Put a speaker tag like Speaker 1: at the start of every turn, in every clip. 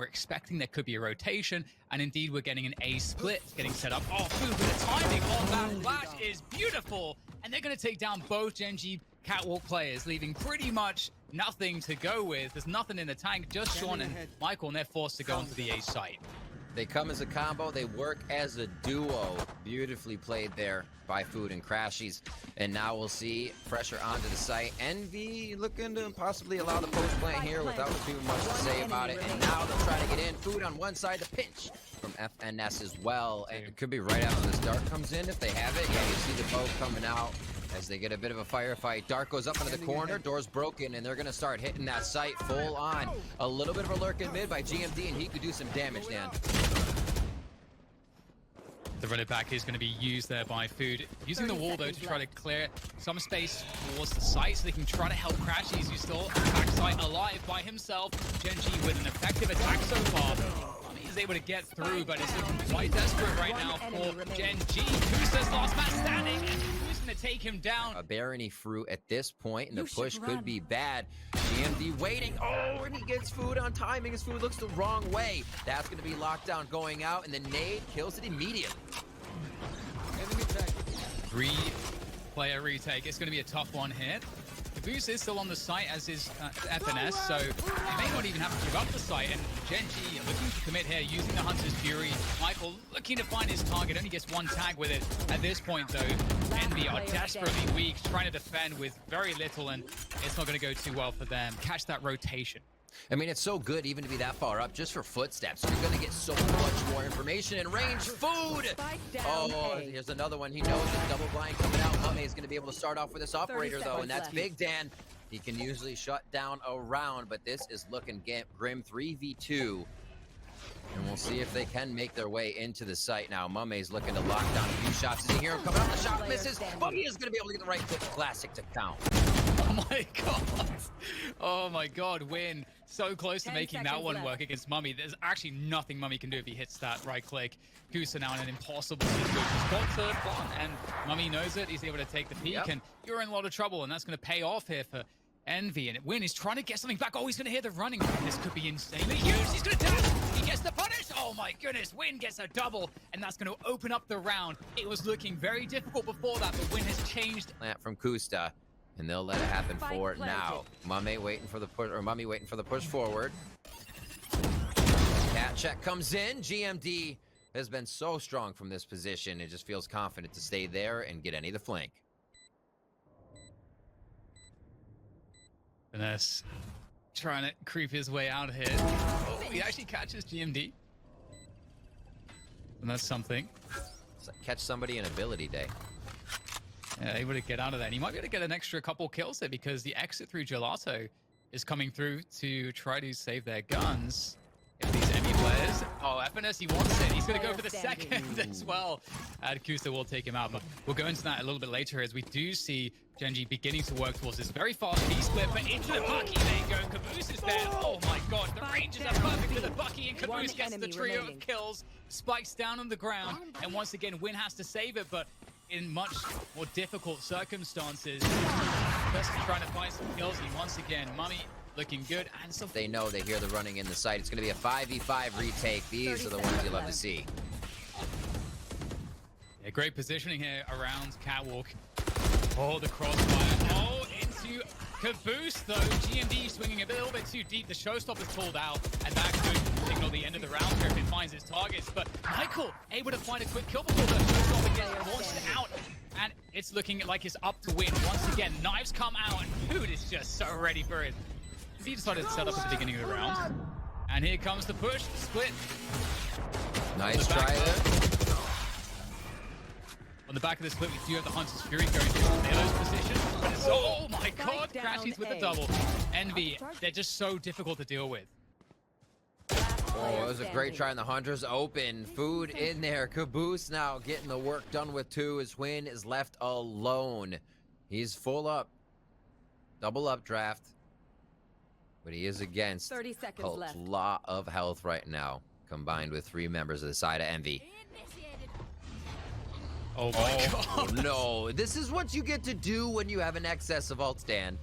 Speaker 1: we're expecting there could be a rotation, and indeed we're getting an A split getting set up. Oh, food, but the timing on that flash is beautiful, and they're going to take down both Gen.G catwalk players, leaving pretty much nothing to go with. There's nothing in the tank, just Sean and Michael, and they're forced to go onto the A site.
Speaker 2: They come as a combo, they work as a duo. Beautifully played there by Food and Crashies. And now we'll see pressure onto the site. Envy looking to possibly allow the post plant here without too much to say about it. And now they'll try to get in. Food on one side, the pinch from FNS as well. And it could be right after this dart comes in if they have it. Yeah, you see the bow coming out as they get a bit of a firefight. Dart goes up into the corner, door's broken, and they're gonna start hitting that site full on. A little bit of a lurk in mid by GMD, and he could do some damage, Dan.
Speaker 1: The runner back is going to be used there by Food. Using the wall, though, to try to clear some space towards the site so they can try to help Crashies, who's still backside alive by himself. Gen.G with an effective attack so far. He's able to get through, but it's looking quite desperate right now for Gen.G. Who's last man standing, and who's going to take him down?
Speaker 2: A barony fruit at this point, and the push could be bad. GMD waiting. Oh, and he gets Food on timing. His Food looks the wrong way. That's going to be lockdown going out, and the nade kills it immediately.
Speaker 1: Three-player retake. It's going to be a tough one here. Kaboose is still on the site, as is FNS, so they may not even have to give up the site. And Gen.G looking to commit here, using the Hunter's Fury. Michael looking to find his target, only gets one tag with it. At this point, though, Envy are desperately weak, trying to defend with very little, and it's not going to go too well for them. Catch that rotation.
Speaker 2: I mean, it's so good even to be that far up just for footsteps. You're going to get so much more information and range. Food! Oh, here's another one. He knows it's double blind coming out. Mummay is going to be able to start off with this operator, though, and that's big, Dan. He can usually shut down a round, but this is looking grim. 3v2. And we'll see if they can make their way into the site now. Mummay's looking to lock down a few shots. Is he here? Coming out, the shot misses, but he is going to be able to get the right click. Classic to count.
Speaker 1: Oh my god. Oh my god, Win. So close to making that one work against Mummy. There's actually nothing Mummy can do if he hits that right click. Goose are now in an impossible situation. He's got third one, and Mummy knows it. He's able to take the peek, and you're in a lot of trouble, and that's going to pay off here for Envy. And Win is trying to get something back. Oh, he's going to hear the running. This could be insanely huge. He's going to dash. He gets the punish. Oh my goodness. Win gets a double, and that's going to open up the round. It was looking very difficult before that, but Win has changed.
Speaker 2: From Genghsta. And they'll let it happen for now. Mummy waiting for the push, or Mummy waiting for the push forward. Cat check comes in. GMD has been so strong from this position. It just feels confident to stay there and get any of the flank.
Speaker 1: Finesse trying to creep his way out here. Oh, he actually catches GMD. And that's something.
Speaker 2: It's like catch somebody in ability day.
Speaker 1: Yeah, able to get out of that. And he might be able to get an extra couple kills there because the exit through Gelato is coming through to try to save their guns. If these enemy players... Oh, FNS, he wants it. He's going to go for the second as well. Kusa will take him out, but we'll go into that a little bit later as we do see Gen.G beginning to work towards this very fast B-split, but into the Bucky they go. Caboose is there. Oh my god, the ranges are perfect for the Bucky, and Caboose gets the trio of kills. Spikes down on the ground, and once again, Win has to save it, but in much more difficult circumstances. Just trying to find some kills, and once again, Mummy looking good. And so
Speaker 2: they know they hear the running in the site. It's going to be a 5v5 retake. These are the ones you love to see.
Speaker 1: Yeah, great positioning here around Catwalk. Oh, the crossfire. Oh, into Caboose, though. GMD swinging a little bit too deep. The showstopper's pulled out, and that could signal the end of the round here if it finds its targets. But Michael able to find a quick kill before the showstopper gets launched out. And it's looking like it's up to Win. Once again, knives come out, and Food is just so ready for it. He decided to set up at the beginning of the round. And here comes the push. Split.
Speaker 2: Nice try there.
Speaker 1: On the back of the split, we do have the Hunter's Fury going to Nelo's position. Oh my god, Crashies with the double. Envy, they're just so difficult to deal with.
Speaker 2: Oh, it was a great try, and the Hunters open. Food in there. Caboose now getting the work done with two. His Win is left alone. He's full up. Double up draft. But he is against
Speaker 3: 30 seconds left.
Speaker 2: A lot of health right now, combined with 3 members of the side of Envy.
Speaker 1: Oh my god.
Speaker 2: Oh no. This is what you get to do when you have an excess of ults, Dan.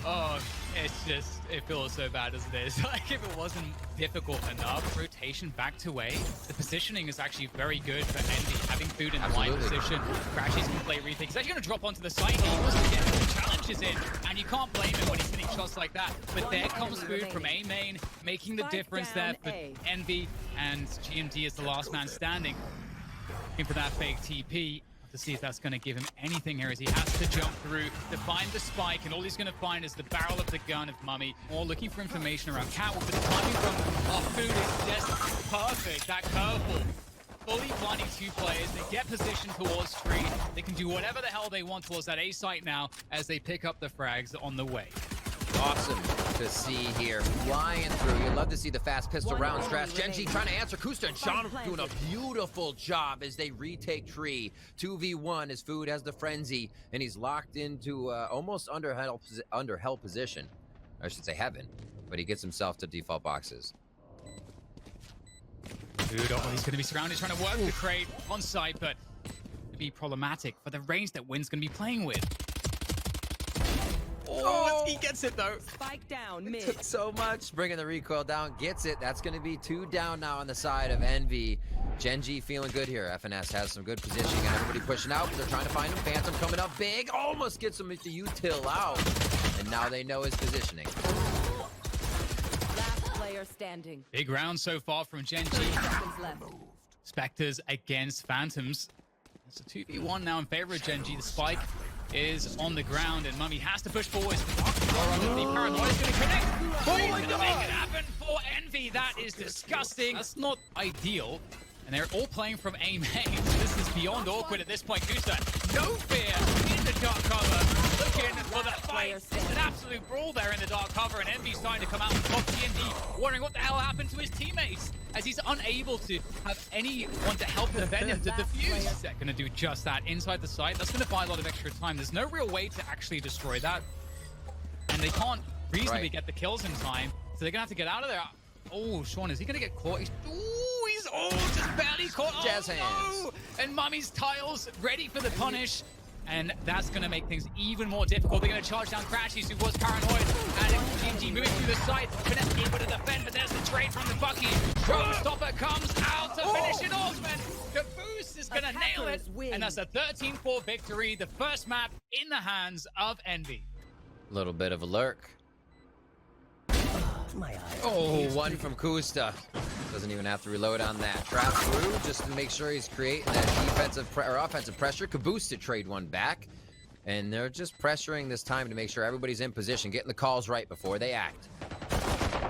Speaker 1: Oh, It feels so bad, doesn't it? It's like if it wasn't difficult enough, rotation back to A. The positioning is actually very good for Envy. Having food in the right position, crashies can play retake. He's actually going to drop onto the site. He wants to get the challenges in, and you can't blame him when he's hitting shots like that. But there comes food from A main, making the difference there for Envy, and GEN.G is the last man standing. Looking for that fake TP. To see if that's going to give him anything here as he has to jump through to find the spike, and all he's going to find is the barrel of the gun of Mummay. Or looking for information around Catwalk, but the timing from our food is just perfect. That curveball fully blinding two players. They get positioned towards tree. They can do whatever the hell they want towards that A site now as they pick up the frags on the way.
Speaker 2: Awesome to see here. Flying through. You'd love to see the fast pistol round strat. GEN.G trying to answer. Kusta and Sean doing a beautiful job as they retake tree. 2v1 as Food has the frenzy, and he's locked into almost under hell position. I should say heaven, but he gets himself to default boxes.
Speaker 1: Food, he's going to be surrounded, trying to work the crate on site, but to be problematic for the range that Win's going to be playing with. Oh, he gets it though.
Speaker 3: Spike down mid.
Speaker 2: Took so much. Bringing the recoil down, gets it. That's going to be 2 down now on the side of Envy. GEN.G feeling good here. FNS has some good positioning. Got everybody pushing out, but they're trying to find him. Phantom coming up big. Almost gets him with the util out. And now they know his positioning.
Speaker 3: Last player standing.
Speaker 1: Big round so far from GEN.G.
Speaker 3: 30 seconds left.
Speaker 1: Spectres against Phantoms. It's a 2v1 now in favor of GEN.G. The spike is on the ground, and Mummay has to push forward. The paranoia is going to connect. Oh, he's going to make it happen for Envy. That is disgusting. That's not ideal. And they're all playing from A main. This is beyond awkward at this point. Gusta, no fear in the dark cover. Looking for the fight. It's an absolute brawl there in the dark cover, and Envy's starting to come out and top GEN.G, wondering what the hell happened to his teammates, as he's unable to have anyone to help defend him to defuse. They're going to do just that inside the site. That's going to buy a lot of extra time. There's no real way to actually destroy that, and they can't reasonably get the kills in time, so they're going to have to get out of there. Oh, Sean, is he going to get caught? He's just barely caught.
Speaker 2: Jazz
Speaker 1: hands. No! And Mummy's tiles ready for the punish. And that's going to make things even more difficult. They're going to charge down crashies, who was paranoid. And GEN.G moving through the site. Finesse able to defend, but there's the trade from the Bucky. Showstopper comes out to finish it off, and Kaboose is going to nail it. And that's a 13-4 victory. The first map in the hands of Envy.
Speaker 2: A little bit of a lurk. Oh, one from Kusta. Doesn't even have to reload on that. Trap through just to make sure he's creating that defensive or offensive pressure. Caboose to trade one back. And they're just pressuring this time to make sure everybody's in position, getting the calls right before they act.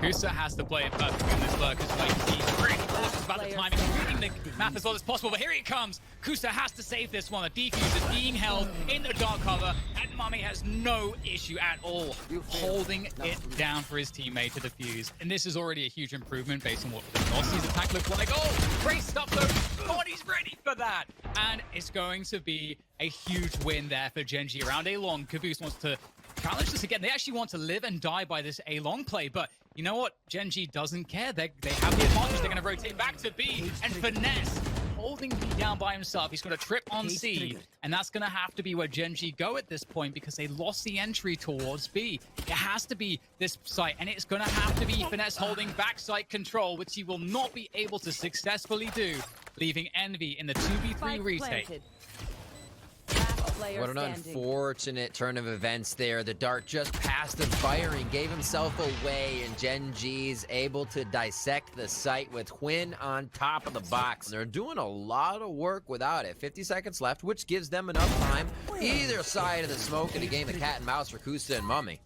Speaker 1: Kusta has to play it perfect in this lurk as like he's really cautious about the timing, reading the map as well as possible. But here he comes. Kusta has to save this one. The defuse is being held in the dark cover, and Mummay has no issue at all holding it down for his teammate to defuse. And this is already a huge improvement based on what the Aussies attack looked like. Oh, great stuff though. God, he's ready for that. And it's going to be a huge win there for GEN.G around A long. Caboose wants to challenge this again. They actually want to live and die by this A long play, but you know what? GEN.G doesn't care. They have the advantage. They're going to rotate back to B, and Finesse holding B down by himself. He's going to trip on C, and that's going to have to be where GEN.G go at this point because they lost the entry towards B. It has to be this site, and it's going to have to be Finesse holding backside control, which he will not be able to successfully do, leaving Envy in the 2v3 retake.
Speaker 2: What an unfortunate turn of events there. The dart just passed him firing, gave himself away, and GEN.G's able to dissect the site with Quinn on top of the box. They're doing a lot of work without it. 50 seconds left, which gives them enough time either side of the smoke in a game of cat and mouse for Kusta and Mummay.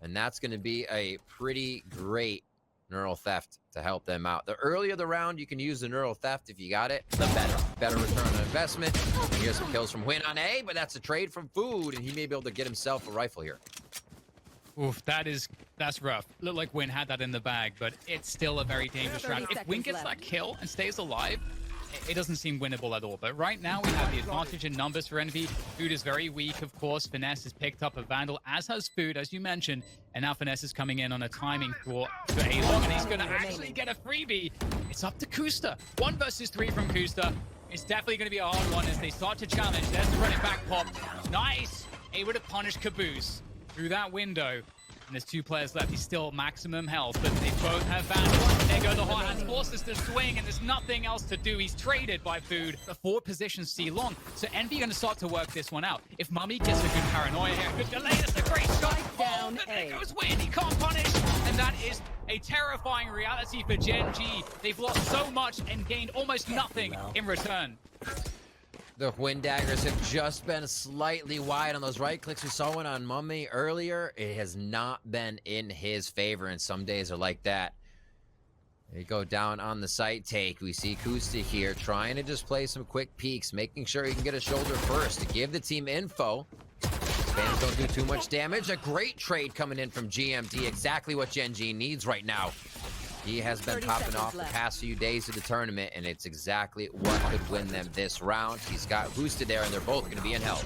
Speaker 2: And that's going to be a pretty great neural theft to help them out. The earlier the round you can use the neural theft if you got it, the better. Better return on investment. And here's some kills from Win on A, but that's a trade from Food, and he may be able to get himself a rifle here.
Speaker 1: Oof, that's rough. Looked like Win had that in the bag, but it's still a very dangerous round. If Win gets that kill and stays alive, it doesn't seem winnable at all. But right now, we have the advantage in numbers for Envy. Food is very weak, of course. Finesse has picked up a Vandal, as has Food, as you mentioned. And now Finesse is coming in on a timing for A-Long, and he's going to actually get a freebie. It's up to Kusta. 1 versus 3 from Kusta. It's definitely going to be a hard one as they start to challenge. There's the running back pop. Nice. Able to punish Caboose through that window. And there's 2 players left. He's still maximum health, but they both have bandage. There go the hot hands, forces to swing, and there's nothing else to do. He's traded by food. The 4 positions C long. So Envy going to start to work this one out. If Mummay gets a good paranoia here, a good delay, that's a great shot.
Speaker 3: Down
Speaker 1: But
Speaker 3: A.
Speaker 1: there goes Win. He can't punish. And that is a terrifying reality for Gen.G. They've lost so much and gained almost nothing in return.
Speaker 2: The Wind Daggers have just been slightly wide on those right clicks. We saw one on Mummay earlier. It has not been in his favor, and some days are like that. They go down on the site take. We see Kusta here trying to just play some quick peeks, making sure he can get a shoulder first to give the team info. Spams don't do too much damage. A great trade coming in from GMD. Exactly what Gen.G needs right now. He has been popping off the past few days of the tournament, and it's exactly what could win them this round. He's got boosted there, and they're both going to be in hell.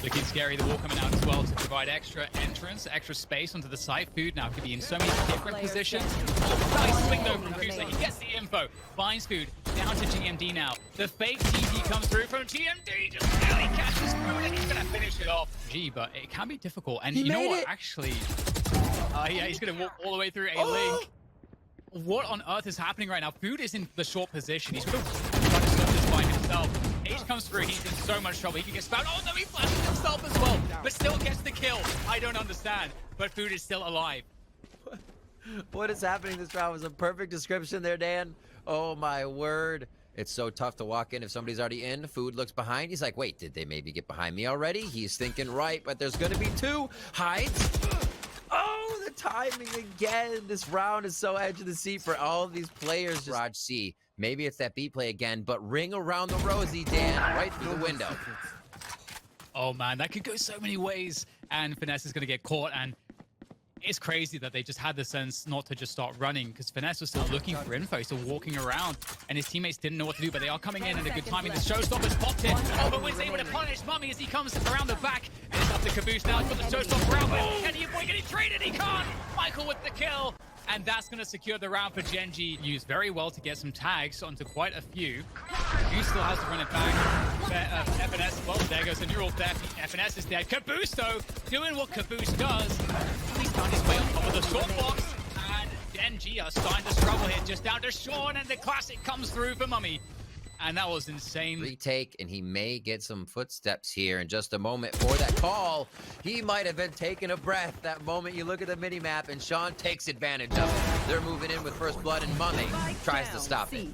Speaker 1: Looking scary, the wall coming out as well to provide extra entrance, extra space onto the site. Food now could be in so many different positions. Nice swing though from Kusa. He gets the info. Finds Food down to GMD now. The fake TP comes through from GMD. Just barely catches Food, and he's going to finish it off. Gee, but it can be difficult. And you know what? Actually, yeah, he's going to walk all the way through a link. What on earth is happening right now? Food is in the short position. He's going to try to stop this by himself. H comes through, he's in so much trouble. He can get spammed. Oh no, he flashes himself as well, but still gets the kill. I don't understand, but Food is still alive.
Speaker 2: What is happening this round was a perfect description there, Dan. Oh my word. It's so tough to walk in if somebody's already in. Food looks behind. He's like, wait, did they maybe get behind me already? He's thinking right, but there's going to be 2. Hides. Oh, the timing again. This round is so edge of the seat for all of these players. Raj C. Maybe it's that B play again, but ring around the rosy, Dan, right through the window.
Speaker 1: Oh man, that could go so many ways. And Finesse is going to get caught, and it's crazy that they just had the sense not to just start running, because Finesse was still looking for info, still walking around, and his teammates didn't know what to do, but they are coming in, and a good timing. The showstopper's popped in. Oh, but Win's able to punish Mummay as he comes around the back, and it's up to Caboose now. He's got the showstopper around, but can he avoid getting traded? He can't! Michael with the kill. And that's going to secure the round for Gen.G. Used very well to get some tags onto quite a few. He still has to run it back. FNS, well, there goes the neural theft. FNS is dead. Caboose, though, doing what Caboose does. He's found his way on top of the short box. And Gen.G are starting to struggle here. Just down to Sean, and the classic comes through for Mummay. And that was insane.
Speaker 2: Retake, and he may get some footsteps here in just a moment for that call. He might have been taking a breath that moment. You look at the mini-map, and Sean takes advantage of it. They're moving in with first blood, and Mummay tries to stop it.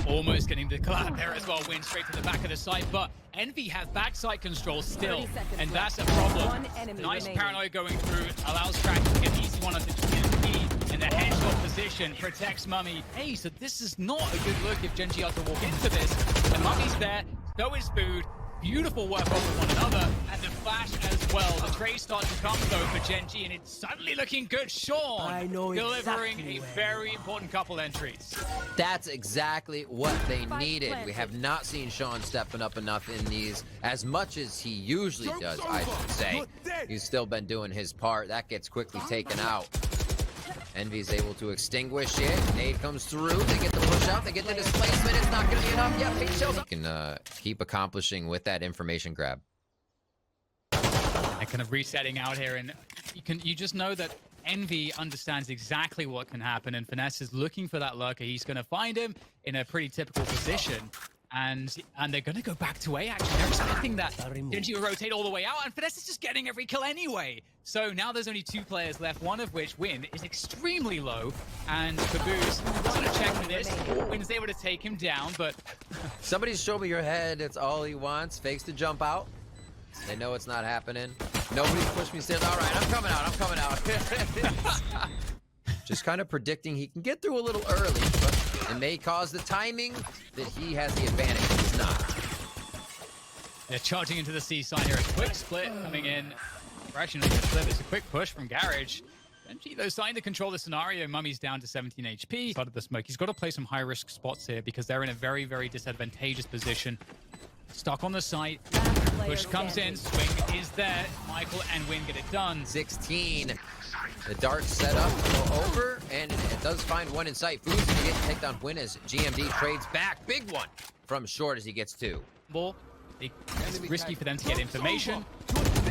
Speaker 1: Almost getting the collab there as well. Win straight to the back of the site, but Envy have backside control still, and that's a problem. Nice paranoia going through, allows Crack to get easy one onto GMD, and the headshot position protects Mummay. Hey, so this is not a good look if Gen.G are to walk into this. And Mummy's there, so is Food. Beautiful work off of one another, and the flash as well. The trade starts to come though for Gen.G, and it's suddenly looking good. Sean delivering a very important couple entries.
Speaker 2: That's exactly what they needed. We have not seen Sean stepping up enough in these as much as he usually does, I should say. He's still been doing his part. That gets quickly taken out. Envy's able to extinguish it. Nade comes through. They get the push out. They get the displacement. It's not going to be enough. Yeah, Pink shells up. Can keep accomplishing with that information grab.
Speaker 1: And kind of resetting out here, and you just know that Envy understands exactly what can happen, and Finesse is looking for that lurker. He's going to find him in a pretty typical position. And they're going to go back to A, actually. They're expecting that Gen.G will rotate all the way out, and Finesse is just getting every kill anyway. So now there's only 2 players left, one of which, Win, is extremely low. And Caboose is going to check for this. Win's able to take him down, but...
Speaker 2: Somebody's show me your head. It's all he wants. Fakes to jump out. They know it's not happening. Nobody's pushed me stairs. All right, I'm coming out. I'm coming out. Just kind of predicting he can get through a little early, but it may cause the timing that he has the advantage. He's not.
Speaker 1: They're charging into the C side here. A quick split coming in. Actually, not a split. It's a quick push from Garage. Gen.G, though, starting to control the scenario. Mummy's down to 17 HP. Started the smoke. He's got to play some high-risk spots here because they're in a very, very disadvantageous position. Stuck on the site. Push comes in. Swing is there. Michael and Win get it done.
Speaker 2: 16. The dart set up, go over, and it does find one in sight. Food's gonna get to take down Win as GMD trades back. Big one from short as he gets 2.
Speaker 1: It's risky for them to get information.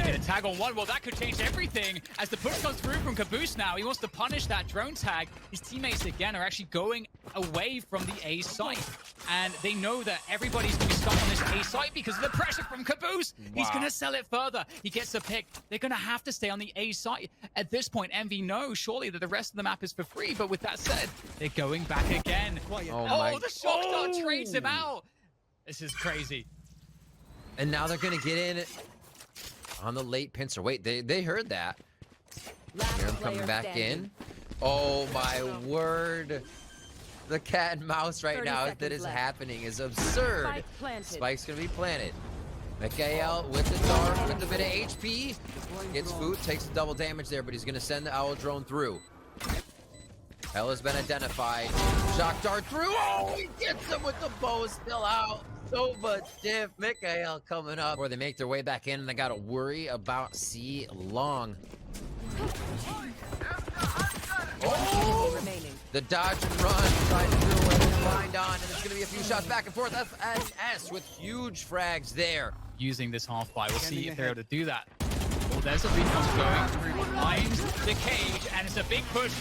Speaker 1: Get a tag on one. Well, that could change everything. As the push comes through from Caboose now, he wants to punish that drone tag. His teammates, again, are actually going away from the A site. And they know that everybody's going to be stuck on this A site because of the pressure from Caboose.
Speaker 2: Wow.
Speaker 1: He's going to sell it further. He gets a pick. They're going to have to stay on the A site. At this point, Envy knows surely that the rest of the map is for free. But with that said, they're going back again.
Speaker 2: Oh,
Speaker 1: the shock star trades him out. This is crazy.
Speaker 2: And now they're going to get in on the late pincer. Wait, they heard that. Hear him coming back in. Oh, my word. The cat and mouse right now that is happening is absurd. Spike's going to be planted. Mikhail with the dart, with a bit of HP. Gets food, takes the double damage there, but he's going to send the owl drone through. Hell has been identified. Shock dart through. Oh, he gets him with the bow still out. So much diff. Mikhail coming up. Or they make their way back in and they got to worry about C long. Oh! The dodge and run. Trying to do it. Bind on. And there's going to be a few shots back and forth. FNS with huge frags there.
Speaker 1: Using this half buy. We'll see if they're able to do that. Well, there's a big one going through behind the cage. And it's a big push.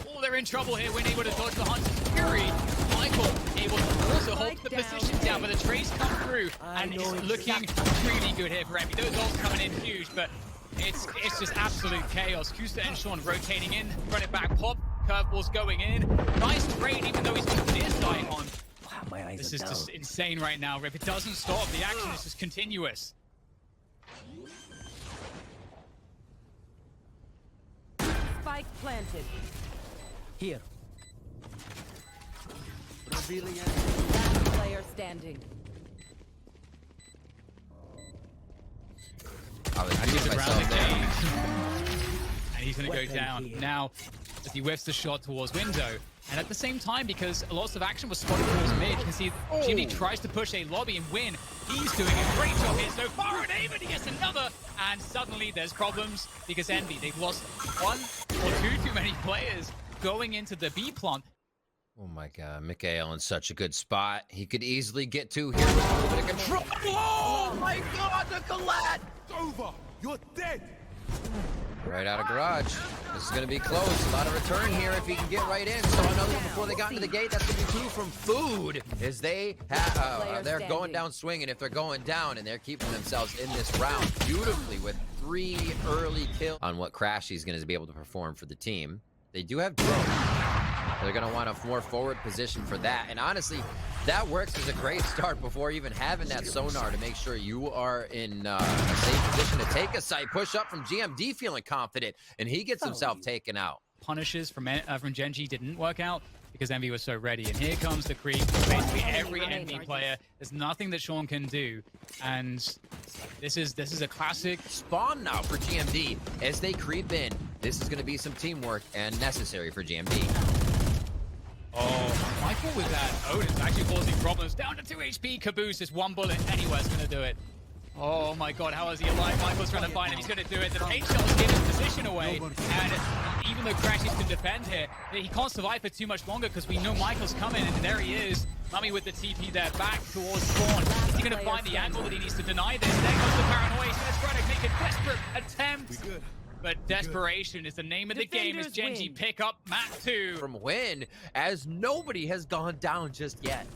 Speaker 1: Oh, they're in trouble here. We're able to dodge the Hunter's Fury. Michael able to also hold the position down, but the trace come through. And it's looking really good here for Envy. Those ults coming in huge, but it's just absolute chaos. Genghsta and Sean rotating in, run it back, pop, curveballs going in. Nice trade, even though he's got the near sight on.
Speaker 4: Wow, my eyes
Speaker 1: This
Speaker 4: are
Speaker 1: is
Speaker 4: down.
Speaker 1: just insane right now. If it doesn't stop, the action is just continuous.
Speaker 3: Spike planted.
Speaker 4: Here.
Speaker 3: Last player standing.
Speaker 2: I was
Speaker 1: He's
Speaker 2: beating
Speaker 1: around the
Speaker 2: myself there.
Speaker 1: cage. And he's going to go
Speaker 4: Weapon
Speaker 1: down.
Speaker 4: here.
Speaker 1: Now, as he whiffs the shot towards window, and at the same time, because lots of action was spotted towards mid, you can see Jimmy tries to push a lobby and win. He's doing a great job here so far, and even he gets another, and suddenly there's problems because Envy, they've lost one or two too many players going into the B plant.
Speaker 2: Oh my god, Mikhail in such a good spot. He could easily get two here with a little bit of control. Oh my god, the collat!
Speaker 5: It's over. You're dead.
Speaker 2: Right out of garage. This is going to be close. A lot of return here if he can get right in. So another one before they got into the gate. That's going to be two from Food. As they're going down swinging. If they're going down and they're keeping themselves in this round beautifully with 3 early kills on what crashies is going to be able to perform for the team. They do have drones. They're going to want a more forward position for that. And honestly, that works as a great start before even having that sonar to make sure you are in a safe position to take a site. Push up from GMD feeling confident, and he gets himself taken out.
Speaker 1: Punishes from Gen.G didn't work out because Envy was so ready. And here comes the creep. Basically every Envy player. There's nothing that Sean can do. And this is a classic.
Speaker 2: Spawn now for GMD. As they creep in, this is going to be some teamwork and necessary for GMD.
Speaker 1: Oh, Michael with that Odin's actually causing problems. Down to 2 HP. Caboose is 1 bullet. Anywhere's going to do it. Oh my god, how is he alive? Michael's trying to find him. He's going to do it. The paint shot's getting his position away. And even though crashies can defend here, he can't survive for too much longer because we know Michael's coming. And there he is. Mummay with the TP there back towards spawn. Is he going to find the angle that he needs to deny this? There goes the paranoia. He's going to try to make a desperate attempt. But desperation is the name of the game as Gen.G pick up map 2.
Speaker 2: From win, as nobody has gone down just yet.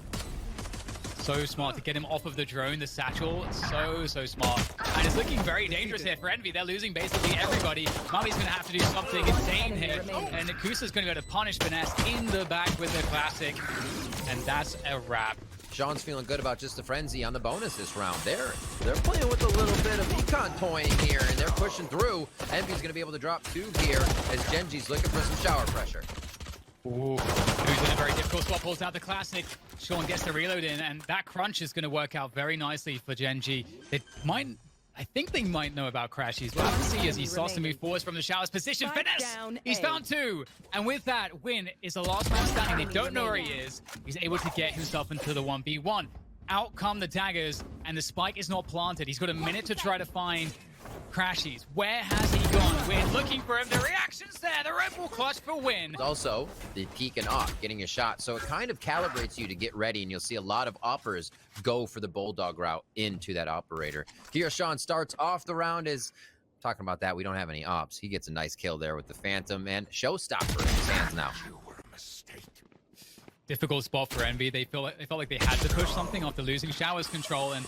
Speaker 1: So smart to get him off of the drone, the satchel. So smart. And it's looking very dangerous here for Envy. They're losing basically everybody. Mummy's going to have to do something insane here. And Nakusa's going to go to punish Finesse in the back with the classic. And that's a wrap.
Speaker 2: Sean's feeling good about just the frenzy on the bonus this round. They're playing with a little bit of econ toying here, and they're pushing through. Envy's going to be able to drop 2 here as Gen.G's looking for some shower pressure.
Speaker 1: Ooh, who's in a very difficult spot, pulls out the classic. Sean gets the reload in, and that crunch is going to work out very nicely for Gen.G. I think they might know about crashies. We'll have to see as he starts to move forwards from the shower's position. Finesse! He's found 2. And with that, Win is the last man standing. They don't know where he is. He's able to get himself into the 1v1. Out come the daggers, and the spike is not planted. He's got a minute to try to find Crashies, where has he gone? We're looking for him. The reaction's there. The Red Bull clutch for win.
Speaker 2: Also, the peek and off, getting a shot. So it kind of calibrates you to get ready, and you'll see a lot of oppers go for the bulldog route into that operator. Here, Sean starts off the round as talking about that. We don't have any ops. He gets a nice kill there with the Phantom and Showstopper in his hands now.
Speaker 1: Difficult spot for Envy. They felt like they had to push something after losing Shower's control, and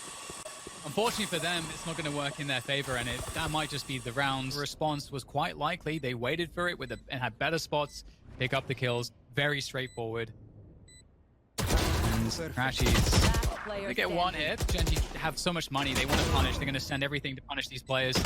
Speaker 1: unfortunately for them, it's not going to work in their favor, and that might just be the round. The response was quite likely. They waited for it and had better spots, pick up the kills. Very straightforward. And Crashies, they get one hit. Gen.G have so much money. They want to punish. They're going to send everything to punish these players.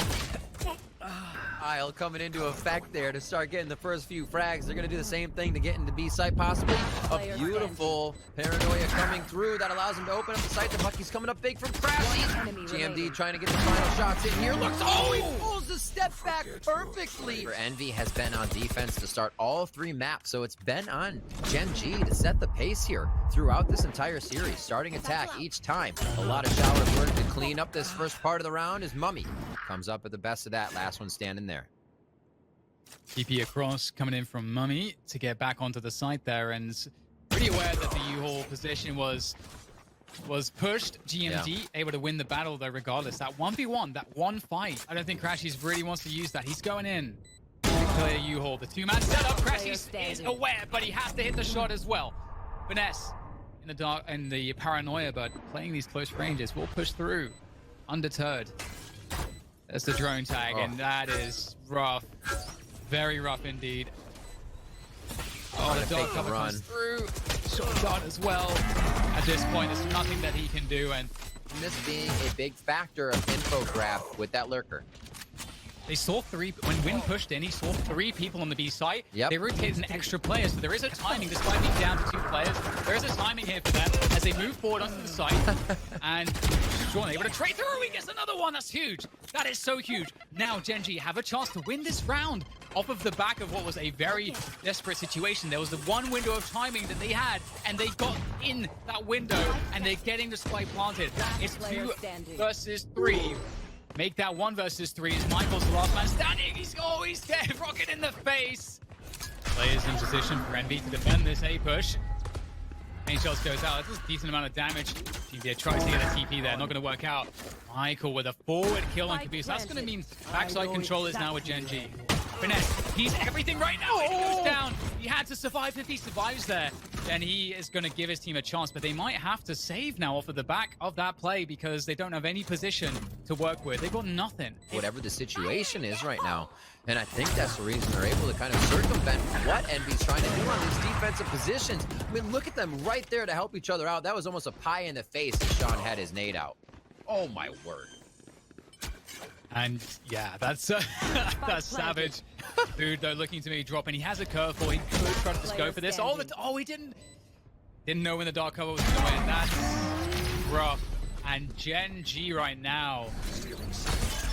Speaker 2: Isle coming into effect there to start getting the first few frags. They're going to do the same thing to get into B site, possibly. A beautiful paranoia coming through that allows him to open up the site. The Bucky's coming up big from Crashies. GMD trying to get the final shots in here. Looks, oh, he pulls the step back perfectly. Envy has been on defense to start all 3 maps, so it's been on Gen.G to set the pace here throughout this entire series. Starting attack each time. A lot of Shower work to clean up this first part of the round as Mummay comes up at the best of that. Last one standing there.
Speaker 1: TP across coming in from Mummay to get back onto the site there, and pretty aware that the U-Haul position was pushed. GMD able to win the battle though regardless. That 1v1, that one fight, I don't think Crashies really wants to use that. He's going in to clear U-Haul. The 2-man setup. Crashies is aware, but he has to hit the shot as well. Finesse in the dark and the paranoia, but playing these close ranges will push through undeterred. There's the drone tag, and that is rough. Very rough indeed. Oh, the dog cover comes through. Short shot as well. At this point, there's nothing that he can do, and
Speaker 2: this being a big factor of info grab with that lurker.
Speaker 1: They saw 3, when Win pushed in, he saw 3 people on the B site.
Speaker 2: Yep.
Speaker 1: They rotated an extra player, so there is a timing, despite being down to 2 players, there is a timing here for them as they move forward onto the site. And Sean able to trade through, he gets another one, that's huge. That is so huge. Now Gen.G have a chance to win this round off of the back of what was a very desperate situation. There was the one window of timing that they had, and they got in that window, and they're getting the spike planted. It's 2 versus 3. Make that 1 versus 3 as Michael's the last man standing. He's dead. Rocket in the face. Players in position for Envy to defend this A push. Main shots goes out. That's a decent amount of damage. GBA tries to get a TP there. Not going to work out. Michael with a forward kill on Caboose. That's going to mean backside control is now with Gen.G. Finesse, he's everything right now. He goes down. He had to survive. If he survives there, then he is going to give his team a chance. But they might have to save now off of the back of that play because they don't have any position to work with. They've got nothing.
Speaker 2: Whatever the situation is right now. And I think that's the reason they're able to kind of circumvent what Envy's trying to do on these defensive positions. I mean, look at them right there to help each other out. That was almost a pie in the face as Sean had his nade out. Oh, my word.
Speaker 1: And yeah, that's savage. Dude, though, looking to me drop, and he has a curveball. He could try to just go for this. Oh, he didn't know when the dark cover was going to win. That's rough. And Gen.G right now.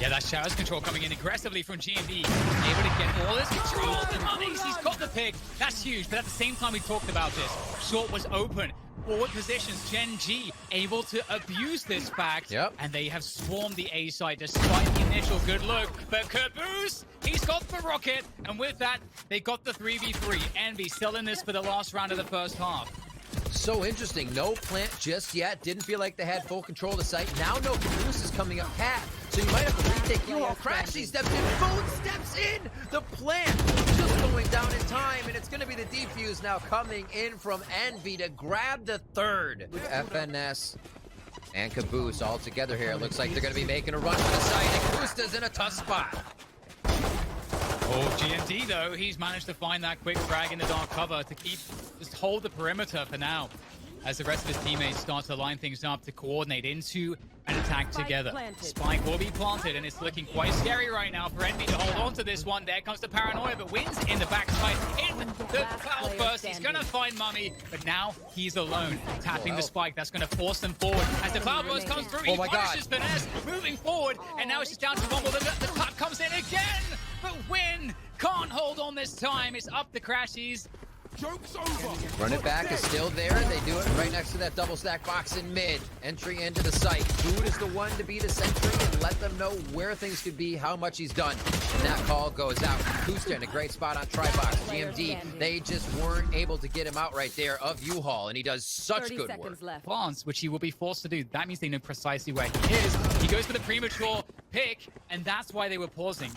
Speaker 1: Yeah, that Shower's control coming in aggressively from GMD. Able to get all this control. The mummies, he's got the pick. That's huge. But at the same time, we talked about this. Short was open. Forward positions, Gen.G able to abuse this fact.
Speaker 2: Yep.
Speaker 1: And they have swarmed the A side despite the initial good look. But Caboose, he's got the rocket. And with that, they got the 3v3. Envy still in this for the last round of the first half.
Speaker 2: So interesting. No plant just yet. Didn't feel like they had full control of the site. Now no Caboose is coming up cat. So you might have to retake you all. Crashies steps in. Boom steps in. The plant just going down in time. And it's going to be the defuse now coming in from Envy to grab the third. With FNS and Caboose all together here. It looks like they're going to be making a run for the site. And Caboose in a tough spot.
Speaker 1: Oh, GMD though, he's managed to find that quick frag in the dark cover to just hold the perimeter for now, as the rest of his teammates start to line things up to coordinate into an attack together. Spike will be planted, and it's looking quite scary right now for Envy to hold on to this one. There comes the paranoia, but wins in the backside, in the cloud burst. He's gonna find Mummay, but now he's alone, tapping the spike. That's gonna force them forward. As the cloud burst comes through, he punishes Finesse, moving forward, and now it's just down to one more. The tap comes in again, but Win can't hold on this time. It's up the Crashies.
Speaker 5: Joke's over.
Speaker 2: Run it back is still there. They do it right next to that double stack box in mid. Entry into the site. Food is the one to be the sentry and let them know where things could be, how much he's done. And that call goes out. Kusta in a great spot on Tribox. GMD, they just weren't able to get him out right there of U-Haul, and he does such
Speaker 3: 30
Speaker 2: good work.
Speaker 3: seconds left.
Speaker 1: Plants, which he will be forced to do. That means they know precisely where he is. He goes for the premature pick, and that's why they were pausing.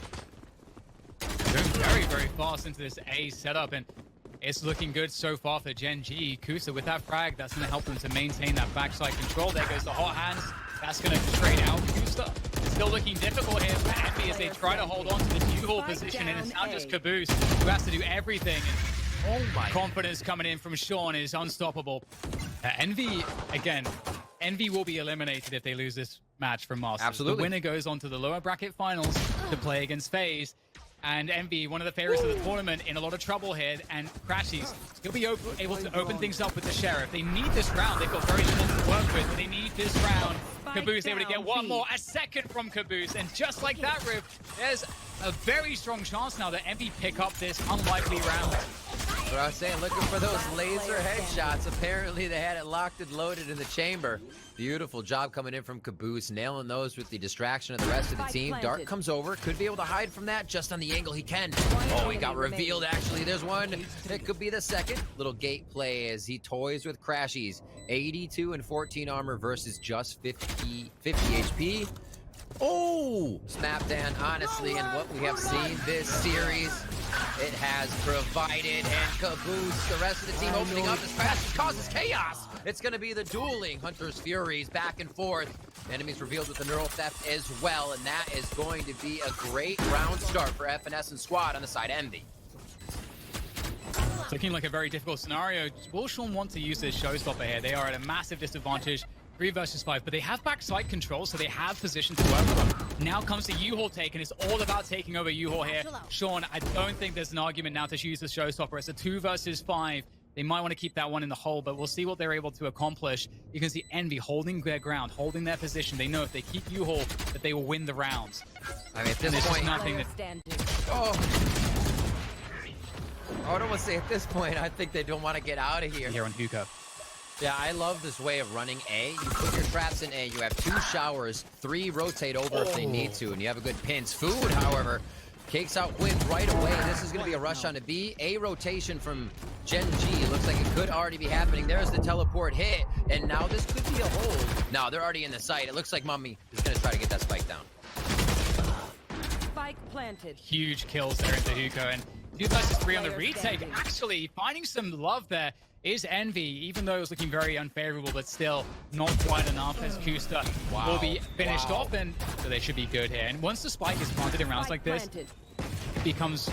Speaker 1: Going very, very fast into this A setup, and it's looking good so far for Gen.G. Kusa with that frag, that's going to help them to maintain that backside control. There goes the hot hands. That's going to trade out Kusa. It's still looking difficult here for Envy as they try to hold on to the U-Haul position, and it's now just Kaboose who has to do everything.
Speaker 2: Oh my.
Speaker 1: Confidence coming in from Sean is unstoppable. Envy, again, Envy will be eliminated if they lose this match from Masters.
Speaker 2: Absolutely.
Speaker 1: The winner goes on to the lower bracket finals to play against FaZe. And Envy, one of the favorites of the tournament, in a lot of trouble here. And crashies, he'll be able to open things up with the Sheriff. They need this round. They've got very little to work with, but they need this round. Caboose able to get one more, a second from Caboose. And just like that, Rip, there's a very strong chance now that Envy pick up this unlikely round.
Speaker 2: What I was saying, looking for those laser headshots. Apparently they had it locked and loaded in the chamber. Beautiful job coming in from Caboose, nailing those with the distraction of the rest of the team. Dark comes over, could be able to hide from that just on the angle he can. Oh, he got revealed actually. There's one. It could be the second. Little gate play as he toys with crashies. 82 and 14 armor versus just 50 HP. Oh, Smapdan, honestly, and what we have seen this series, it has provided, and Caboose, the rest of the team opening up as fast as causes chaos. It's going to be the dueling Hunter's Furies back and forth. Enemies revealed with the neural theft as well, and that is going to be a great round start for FNS and squad on the side Envy.
Speaker 1: It's looking like a very difficult scenario. Will Sean want to use this showstopper here? They are at a massive disadvantage. 3 versus 5, but they have backside control, so they have position to work with. Now comes the U-Haul take, and it's all about taking over U-Haul here. Sean, I don't think there's an argument now to use the showstopper. It's a 2 versus 5. They might want to keep that one in the hole, but we'll see what they're able to accomplish. You can see Envy holding their ground, holding their position. They know if they keep U-Haul, that they will win the rounds.
Speaker 2: I mean, at this point,
Speaker 1: nothing that...
Speaker 2: I would almost say at this point, I think they don't want to get out of here.
Speaker 1: Here on Hookah.
Speaker 2: Yeah, I love this way of running A. You put your traps in A, you have 2 showers, 3 rotate over if they need to, and you have a good pins. Food, however, cakes out Quinn right away. This is going to be a rush on to B. A rotation from Gen.G. Looks like it could already be happening. There's the teleport hit, and now this could be a hold. No, they're already in the site. It looks like Mummay is going to try to get that spike down.
Speaker 3: Spike planted.
Speaker 1: Huge kills there into Hookah, and 2 versus 3 on the retake. Actually, finding some love there is Envy, even though it was looking very unfavorable, but still not quite enough as Kusta will be finished off, and so they should be good here. And once the spike is planted in rounds like this, it becomes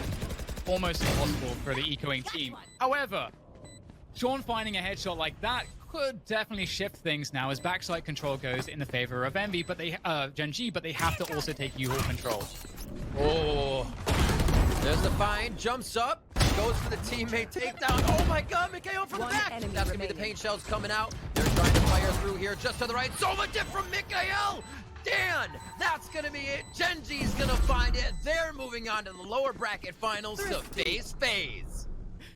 Speaker 1: almost impossible for the ecoing team. However, Sean finding a headshot like that could definitely shift things now as backside control goes in the favor of Envy, but they Gen.G, but they have to also take U-Haul control.
Speaker 2: Oh, there's the find, jumps up, goes for the teammate takedown. Oh my god, Mikhail from the back! That's gonna be the paint shells coming out. They're trying to fire through here just to the right. So much it from Mikhail! Dan, that's gonna be it. Gen.G's gonna find it. They're moving on to the lower bracket finals to face FaZe.